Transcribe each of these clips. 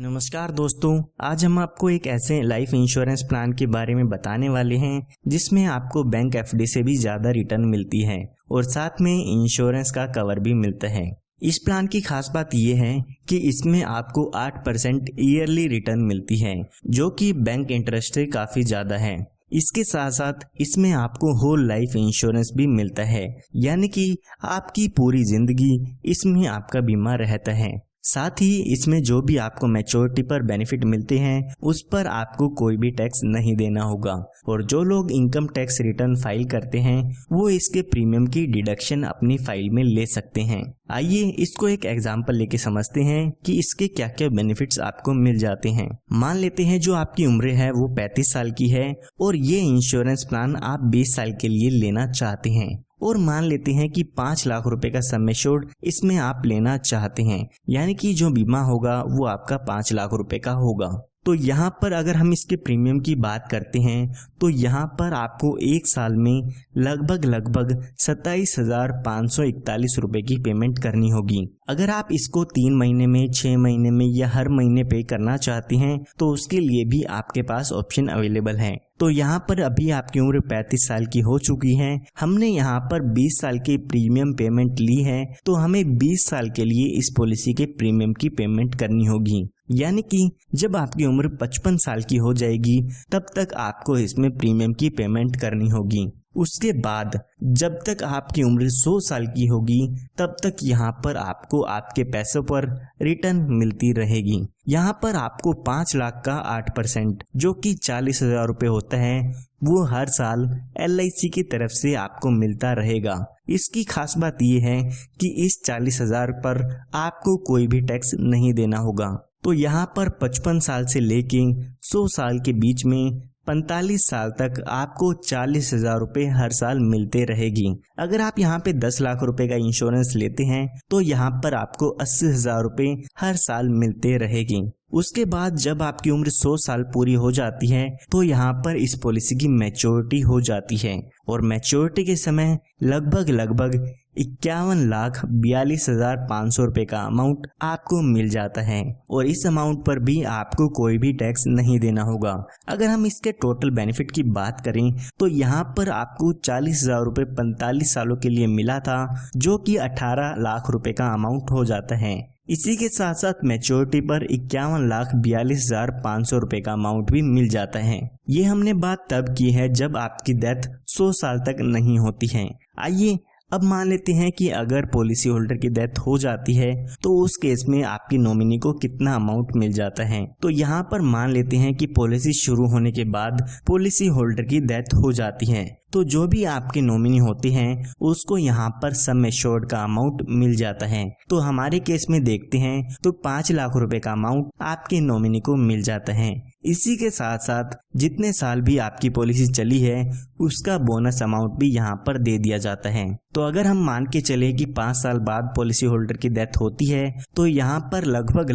नमस्कार दोस्तों, आज हम आपको एक ऐसे लाइफ इंश्योरेंस प्लान के बारे में बताने वाले हैं जिसमें आपको बैंक एफडी से भी ज़्यादा रिटर्न मिलती है और साथ में इंश्योरेंस का कवर भी मिलता है। इस प्लान की खास बात यह है कि इसमें आपको 8% ईयरली रिटर्न मिलती है, जो कि बैंक इंटरेस्ट से काफ़ी ज़्यादा है। इसके साथ साथ इसमें आपको होल लाइफ इंश्योरेंस भी मिलता है, यानी कि आपकी पूरी जिंदगी इसमें आपका बीमा रहता है। साथ ही इसमें जो भी आपको मैच्योरिटी पर बेनिफिट मिलते हैं उस पर आपको कोई भी टैक्स नहीं देना होगा, और जो लोग इनकम टैक्स रिटर्न फाइल करते हैं वो इसके प्रीमियम की डिडक्शन अपनी फाइल में ले सकते हैं। आइए इसको एक एग्जांपल लेके समझते हैं कि इसके क्या क्या बेनिफिट्स आपको मिल जाते हैं। मान लेते हैं जो आपकी उम्र है वो 35 साल की है और ये इंश्योरेंस प्लान आप 20 साल के लिए लेना चाहते हैं, और मान लेते हैं कि 5 लाख रुपए का सम एश्योर्ड इसमें आप लेना चाहते हैं, यानी कि जो बीमा होगा वो आपका 5 लाख रुपए का होगा। तो यहाँ पर अगर हम इसके प्रीमियम की बात करते हैं तो यहाँ पर आपको एक साल में लगभग 27,541 रुपए की पेमेंट करनी होगी। अगर आप इसको 3 महीने में, 6 महीने में या हर महीने पे करना चाहते हैं तो उसके लिए भी आपके पास ऑप्शन अवेलेबल है। तो यहाँ पर अभी आपकी उम्र 35 साल की हो चुकी है, हमने यहाँ पर 20 साल की प्रीमियम पेमेंट ली है, तो हमें 20 साल के लिए इस पॉलिसी के प्रीमियम की पेमेंट करनी होगी। यानी कि जब आपकी उम्र 55 साल की हो जाएगी तब तक आपको इसमें प्रीमियम की पेमेंट करनी होगी। उसके बाद जब तक आपकी उम्र 100 साल की होगी तब तक यहाँ पर आपको आपके पैसों पर रिटर्न मिलती रहेगी। यहाँ पर आपको 5 लाख का 8% जो कि 40,000 रुपये होता है वो हर साल LIC की तरफ से आपको मिलता रहेगा। इसकी खास बात यह है कि इस 40,000 पर आपको कोई भी टैक्स नहीं देना होगा। तो यहाँ पर 55 साल से लेके 100 साल के बीच में 45 साल तक आपको 40,000 रुपये हर साल मिलते रहेगी। अगर आप यहाँ पे 10 लाख रुपए का इंश्योरेंस लेते हैं तो यहाँ पर आपको 80,000 रुपये हर साल मिलते रहेगी। उसके बाद जब आपकी उम्र 100 साल पूरी हो जाती है तो यहाँ पर इस पॉलिसी की मैच्योरिटी हो जाती है, और मैच्योरिटी के समय लगभग 51,42,500 रुपये का अमाउंट आपको मिल जाता है, और इस अमाउंट पर भी आपको कोई भी टैक्स नहीं देना होगा। अगर हम इसके टोटल बेनिफिट की बात करें तो यहाँ पर आपको 40,000 रुपये 45 सालों के लिए मिला था, जो कि 18 लाख रुपए का अमाउंट हो जाता है। इसी के साथ साथ मैच्योरिटी पर 51,42,500 रुपए का अमाउंट भी मिल जाता है। ये हमने बात तब की है जब आपकी डेथ 100 साल तक नहीं होती है। आइए अब मान लेते हैं कि अगर पॉलिसी होल्डर की डेथ हो जाती है तो उस केस में आपकी नॉमिनी को कितना अमाउंट मिल जाता है। तो यहाँ पर मान लेते हैं कि पॉलिसी शुरू होने के बाद पॉलिसी होल्डर की डेथ हो जाती है, तो जो भी आपके नॉमिनी होते हैं उसको यहाँ पर सम एश्योर्ड का अमाउंट मिल जाता है। तो हमारे केस में देखते हैं तो 5 लाख रुपए का अमाउंट आपके नॉमिनी को मिल जाता है। इसी के साथ साथ जितने साल भी आपकी पॉलिसी चली है उसका बोनस अमाउंट भी यहाँ पर दे दिया जाता है। तो अगर हम मान के चले कि 5 साल बाद पॉलिसी होल्डर की डेथ होती है तो यहाँ पर लगभग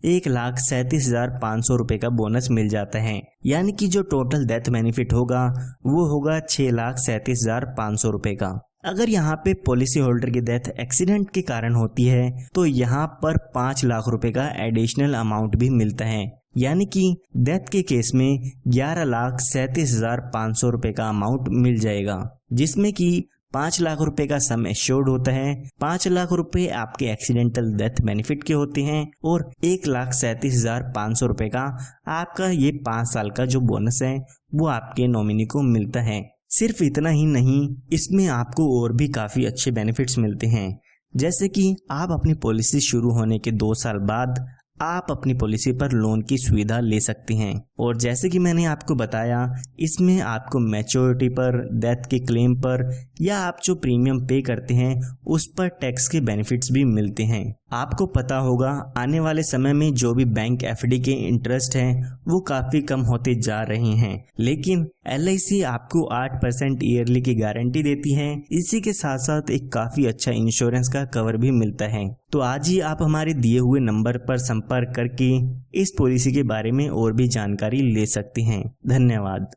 1,37,500 रुपये का बोनस मिल जाता है, यानी कि जो टोटल डेथ बेनिफिट होगा वो होगा 6,37,500 रुपये का। अगर यहाँ पे पॉलिसी होल्डर की डेथ एक्सीडेंट के कारण होती है तो यहाँ पर 5 लाख रुपए का एडिशनल अमाउंट भी मिलता है, यानी कि डेथ के केस में 11,37,500 रुपये का अमाउंट मिल जाएगा, जिसमें कि 5 लाख रुपए का सम एश्योर्ड होता है, 5 लाख रुपए आपके एक्सीडेंटल डेथ बेनिफिट के होते हैं, और 1,37,500 रुपये का आपका ये 5 साल का जो बोनस है वो आपके नॉमिनी को मिलता है। सिर्फ इतना ही नहीं, इसमें आपको और भी काफ़ी अच्छे बेनिफिट्स मिलते हैं, जैसे कि आप अपनी पॉलिसी शुरू होने के 2 साल बाद आप अपनी पॉलिसी पर लोन की सुविधा ले सकते हैं, और जैसे कि मैंने आपको बताया इसमें आपको मैच्योरिटी पर, डेथ के क्लेम पर या आप जो प्रीमियम पे करते हैं उस पर टैक्स के बेनिफिट्स भी मिलते हैं। आपको पता होगा आने वाले समय में जो भी बैंक एफडी के इंटरेस्ट हैं वो काफ़ी कम होते जा रहे हैं, लेकिन LIC आपको 8% ईयरली की गारंटी देती है। इसी के साथ साथ एक काफ़ी अच्छा इंश्योरेंस का कवर भी मिलता है। तो आज ही आप हमारे दिए हुए नंबर पर संपर्क करके इस पॉलिसी के बारे में और भी जानकारी ले सकते हैं। धन्यवाद।